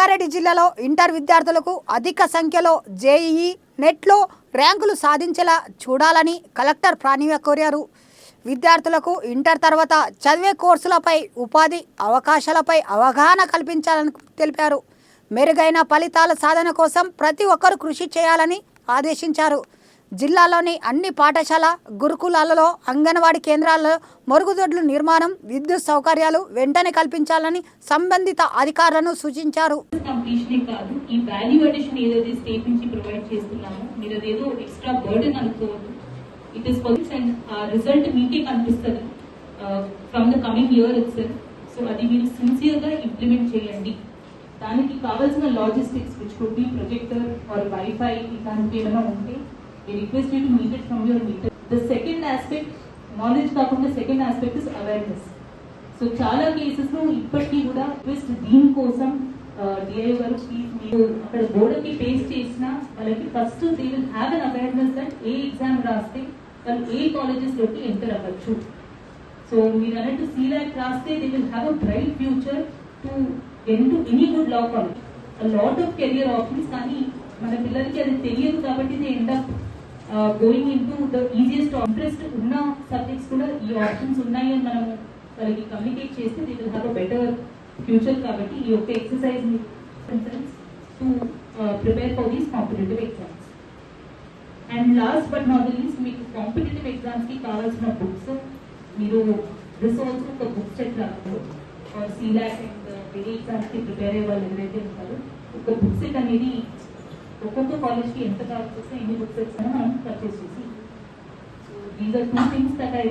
రంగారెడ్డి జిల్లాలో ఇంటర్ విద్యార్థులకు అధిక సంఖ్యలో జేఈఈ నెట్లో ర్యాంకులు సాధించేలా చూడాలని కలెక్టర్ ప్రాణీయ కోరారు. విద్యార్థులకు ఇంటర్ తర్వాత చదివే కోర్సులపై ఉపాధి అవకాశాలపై అవగాహన కల్పించాలని తెలిపారు. మెరుగైన ఫలితాల సాధన కోసం ప్రతి ఒక్కరూ కృషి చేయాలని ఆదేశించారు. జిల్లాలోని అన్ని పాఠశాల గురుకులాలలో అంగన్వాడీ కేంద్రాల్లో మరుగుదొడ్ల నిర్మాణం, విద్యుత్ సౌకర్యాలు వెంటనే కల్పించాలని సంబంధిత అధికారులను సూచించారు. ఈ వాల్యూ అడిషన్ ఏదైతే స్టేట్ నుంచి ప్రొవైడ్ చేస్తున్నామో మీరు అదేదో ఎక్స్ట్రా బర్డెన్ అనుకోవద్దు. ఇట్ ఈస్ పాలిటిక్స్ అండ్ ఆ రిజల్ట్ మీకే కనిపిస్తుంది from the coming year itself. So అది మీరు సిన్సియర్ గా ఇంప్లిమెంట్ చేయండి. దానికి కావాల్సిన logistics which could be projector or wifi ఇలాంటివి ఏమైనా ఉంటే we request you to meet it from your meter. The second aspect, knowledge కాకుండా second aspect is awareness. So చాలా కేసెస్ లో ఇప్పటికీ కూడా రిక్వెస్ట్ దీని కోసం డిఐ గారు ప్లీజ్ మీరు అక్కడ బోర్డుకి పేస్ట్ చేసిన వాళ్ళకి first they will have an awareness that A exam రాస్తే వాళ్ళు ఏ కాలేజెస్ లోకి ఎంటర్ అవ్వచ్చు. సో మీరు అన్నట్టు సీలాక్ రాస్తే they will have a bright future to get to any good law college. A lot of career options, కానీ మన పిల్లలకి అది తెలియదు కాబట్టి they end up going in to the easiest interest ఉన్న సబ్జెక్ట్స్ కూడా ఈ ఆప్షన్స్ ఉన్నాయి అని మనం వాళ్ళకి కమ్యూనికేట్ చేస్తే they will have a better future. కాబట్టి ఈ యొక్క exercise to prepare for these competitive exams. And last but not the least, మీకు కాంపిటేటివ్ ఎగ్జామ్స్ కి కావాల్సిన బుక్స్ మీరు దిస్ ఆల్సో ఒక బుక్ సెట్ రాదు. సీలాక్ అండ్ వేరే ఎగ్జామ్స్ కి ప్రిపేర్ అయ్యే వాళ్ళు ఎవరైతే ఉంటారో ఒక బుక్ సెట్ అనేది ఒక్కొక్క కాలేజ్కి ఎంత కావాల్సి వస్తే ఎన్ని బుక్స్ మనం పర్చేస్ చేసి. So these are 2 things that I